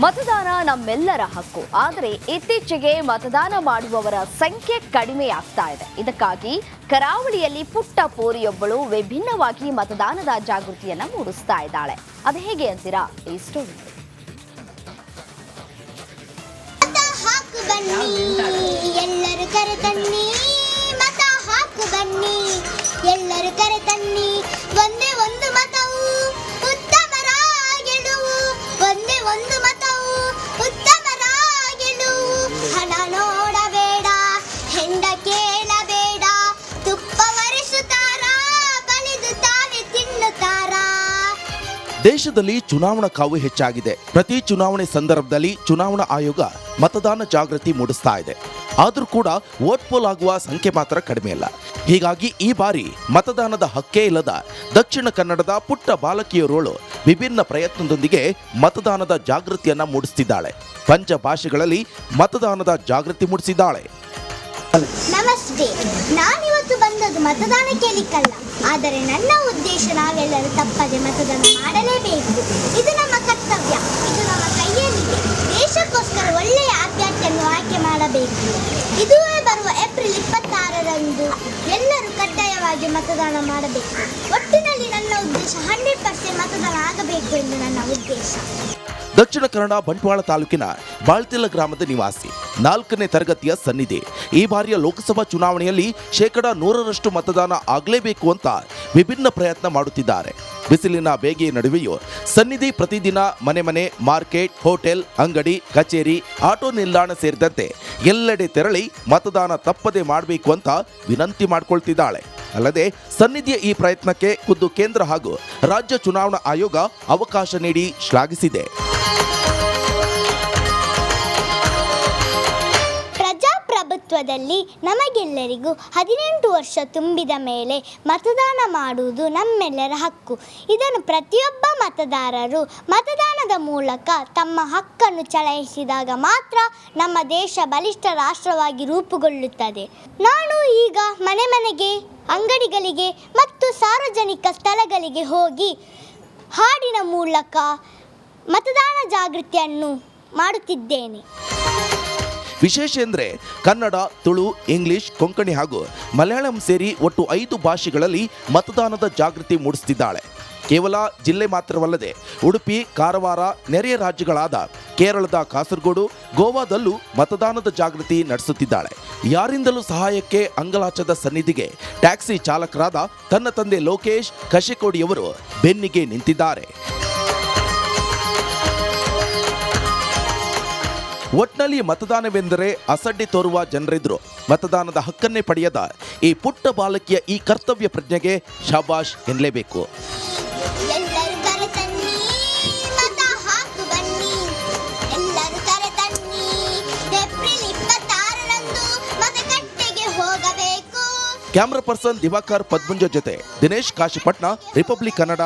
ಮತದಾನ ನಮ್ಮೆಲ್ಲರ ಹಕ್ಕು. ಆದರೆ ಇತ್ತೀಚೆಗೆ ಮತದಾನ ಮಾಡುವವರ ಸಂಖ್ಯೆ ಕಡಿಮೆಯಾಗ್ತಾ ಇದೆ. ಇದಕ್ಕಾಗಿ ಕರಾವಳಿಯಲ್ಲಿ ಪುಟ್ಟ ಪೋರಿಯೊಬ್ಬಳು ವಿಭಿನ್ನವಾಗಿ ಮತದಾನದ ಜಾಗೃತಿಯನ್ನ ಮೂಡಿಸ್ತಾ ಇದ್ದಾಳೆ. ಅದು ಹೇಗೆ ಅಂತೀರಾ? ಈ ಸ್ಟೋರಿ ಎಲ್ಲರೂ ಕರೆತನ್ನಿ, ಮತ ಹಾಕು ಬನ್ನಿ, ಎಲ್ಲರೂ ಕರೆತನ್ನಿ, ಒಂದೇ ಒಂದು ಮತವು ಉತ್ತಮರ ಗೆಲುವು, ಒಂದೇ ಒಂದು ಮತವು ಉತ್ತಮರ ಗೆಲುವು. ಹಣ ನೋಡಬೇಡ, ಹೆಂಡ ಕೇಳಬೇಡ, ತುಪ್ಪ ಒರೆಸುತ್ತಾರ, ಬಲಿದು ತಾವೇ ತಿನ್ನುತ್ತಾರ. ದೇಶದಲ್ಲಿ ಚುನಾವಣಾ ಕಾವು ಹೆಚ್ಚಾಗಿದೆ. ಪ್ರತಿ ಚುನಾವಣೆ ಸಂದರ್ಭದಲ್ಲಿ ಚುನಾವಣಾ ಆಯೋಗ ಮತದಾನ ಜಾಗೃತಿ ಮೂಡಿಸ್ತಾ ಇದೆ. ಆದರೂ ಕೂಡ ವೋಟ್ ಪೋಲ್ ಆಗುವ ಸಂಖ್ಯೆ ಮಾತ್ರ ಕಡಿಮೆ ಇಲ್ಲ. ಹೀಗಾಗಿ ಈ ಬಾರಿ ಮತದಾನದ ಹಕ್ಕೇ ಇಲ್ಲದ ದಕ್ಷಿಣ ಕನ್ನಡದ ಪುಟ್ಟ ಬಾಲಕಿಯರೋಳು ವಿಭಿನ್ನ ಪ್ರಯತ್ನದೊಂದಿಗೆ ಮತದಾನದ ಜಾಗೃತಿಯನ್ನ ಮೂಡಿಸುತ್ತಿದ್ದಾಳೆ. ಪಂಚ ಭಾಷೆಗಳಲ್ಲಿ ಮತದಾನದ ಜಾಗೃತಿ ಮೂಡಿಸಿದ್ದಾಳೆ. ನಮಸ್ತೆ, ನಾನಿವತ್ತು ಬಂದದ್ದು ಮತದಾನ ಕೇಳಿಕ್ಕಲ್ಲ. ಆದರೆ ನನ್ನ ಉದ್ದೇಶ ನಾವೆಲ್ಲರೂ ತಪ್ಪದೆ ಮತದಾನ ಮಾಡಲೇಬೇಕು. ಇದು ನಮ್ಮ ಕರ್ತವ್ಯ, ಇದು ನಮ್ಮ ಕೈಯಲ್ಲಿದೆ. ದೇಶಕ್ಕೋಸ್ಕರ ಒಳ್ಳೆಯ ಅಭ್ಯರ್ಥಿಯನ್ನು ಆಯ್ಕೆ ಮಾಡಬೇಕು. ಇದುವೇ ಬರುವ ಏಪ್ರಿಲ್ 26ರಂದು ಎಲ್ಲರೂ ಕಡ್ಡಾಯವಾಗಿ ಮತದಾನ ಮಾಡಬೇಕು. ಒಟ್ಟಿನಲ್ಲಿ ನನ್ನ ಉದ್ದೇಶ 100% ಮತದಾನ ಆಗಬೇಕು ಎಂದು ನನ್ನ ಉದ್ದೇಶ. ದಕ್ಷಿಣ ಕನ್ನಡ ಬಂಟ್ವಾಳ ತಾಲೂಕಿನ ಬಾಳ್ತಿಲ ಗ್ರಾಮದ ನಿವಾಸಿ, 4ನೇ ತರಗತಿಯ ಸನ್ನಿಧಿ. ಈ ಬಾರಿಯ ಲೋಕಸಭಾ ಚುನಾವಣೆಯಲ್ಲಿ 100% ಮತದಾನ ಆಗಲೇಬೇಕು ಅಂತ ವಿಭಿನ್ನ ಪ್ರಯತ್ನ ಮಾಡುತ್ತಿದ್ದಾರೆ. ಬಿಸಿಲಿನ ಬೇಗೆಯ ನಡುವೆಯೂ ಸನ್ನಿಧಿ ಪ್ರತಿದಿನ ಮನೆ, ಮಾರ್ಕೆಟ್, ಹೋಟೆಲ್, ಅಂಗಡಿ, ಕಚೇರಿ, ಆಟೋ ನಿಲ್ದಾಣ ಸೇರಿದಂತೆ ಎಲ್ಲೆಡೆ ತೆರಳಿ ಮತದಾನ ತಪ್ಪದೆ ಮಾಡಬೇಕು ಅಂತ ವಿನಂತಿ ಮಾಡಿಕೊಳ್ತಿದ್ದಾಳೆ. ಅಲ್ಲದೆ ಸನ್ನಿಧಿಯ ಈ ಪ್ರಯತ್ನಕ್ಕೆ ಖುದ್ದು ಕೇಂದ್ರ ಹಾಗೂ ರಾಜ್ಯ ಚುನಾವಣಾ ಆಯೋಗ ಅವಕಾಶ ನೀಡಿ ಶ್ಲಾಘಿಸಿದೆ. ಪ್ರಜಾಪ್ರಭುತ್ವದಲ್ಲಿ ನಮಗೆಲ್ಲರಿಗೂ 18 ವರ್ಷ ತುಂಬಿದ ಮೇಲೆ ಮತದಾನ ಮಾಡುವುದು ನಮ್ಮೆಲ್ಲರ ಹಕ್ಕು. ಇದನ್ನು ಪ್ರತಿಯೊಬ್ಬ ಮತದಾರರು ಮತದಾನದ ಮೂಲಕ ತಮ್ಮ ಹಕ್ಕನ್ನು ಚಲಾಯಿಸಿದಾಗ ಮಾತ್ರ ನಮ್ಮ ದೇಶ ಬಲಿಷ್ಠ ರಾಷ್ಟ್ರವಾಗಿ ರೂಪುಗೊಳ್ಳುತ್ತದೆ. ನಾನು ಈಗ ಮನೆಗೆ, ಅಂಗಡಿಗಳಿಗೆ ಮತ್ತು ಸಾರ್ವಜನಿಕ ಸ್ಥಳಗಳಿಗೆ ಹೋಗಿ ಹಾಡಿನ ಮೂಲಕ ಮತದಾನ ಜಾಗೃತಿಯನ್ನು ಮಾಡುತ್ತಿದ್ದೇನೆ. ವಿಶೇಷ ಎಂದರೆ ಕನ್ನಡ, ತುಳು, ಇಂಗ್ಲಿಷ್, ಕೊಂಕಣಿ ಹಾಗೂ ಮಲಯಾಳಂ ಸೇರಿ ಒಟ್ಟು 5 ಭಾಷೆಗಳಲ್ಲಿ ಮತದಾನದ ಜಾಗೃತಿ ಮೂಡಿಸುತ್ತಿದ್ದಾಳೆ. ಕೇವಲ ಜಿಲ್ಲೆ ಮಾತ್ರವಲ್ಲದೆ ಉಡುಪಿ, ಕಾರವಾರ, ನೆರೆಯ ರಾಜ್ಯಗಳಾದ ಕೇರಳದ ಕಾಸರಗೋಡು, ಗೋವಾದಲ್ಲೂ ಮತದಾನದ ಜಾಗೃತಿ ನಡೆಸುತ್ತಿದ್ದಾಳೆ. ಯಾರಿಂದಲೂ ಸಹಾಯಕ್ಕೆ ಅಂಗಲಾಚದ ಸನ್ನಿಧಿಗೆ ಟ್ಯಾಕ್ಸಿ ಚಾಲಕರಾದ ತನ್ನ ತಂದೆ ಲೋಕೇಶ್ ಕಶಿಕೋಡಿಯವರು ಬೆನ್ನಿಗೆ ನಿಂತಿದ್ದಾರೆ. ಒಟ್ನಲ್ಲಿ ಮತದಾನವೆಂದರೆ ಅಸಡ್ಡೆ ತೋರುವ ಜನರಿದ್ರು. ಮತದಾನದ ಹಕ್ಕನ್ನೇ ಪಡೆಯದ ಈ ಪುಟ್ಟ ಬಾಲಕಿಯ ಈ ಕರ್ತವ್ಯ ಪ್ರಜ್ಞೆಗೆ ಶಾಬಾಷ್ ಎನ್ನಲೇಬೇಕು. ಎಲ್ಲರೂ ಕರೆತನ್ನಿ, ಮತ ಹಾಕು ಬನ್ನಿ, ಎಲ್ಲರೂ ಕರೆತನ್ನಿ, ಏಪ್ರಿಲ್ 26ರಂದು ಮತಗಟ್ಟೆಗೆ ಹೋಗಬೇಕು. ಕ್ಯಾಮರಾ ಪರ್ಸನ್ ದಿವಾಕರ್ ಪದ್ಮುಂಜ ಜೊತೆ ದಿನೇಶ್ ಕಾಶಿಪಟ್ನ, ರಿಪಬ್ಲಿಕ್ ಕನ್ನಡ.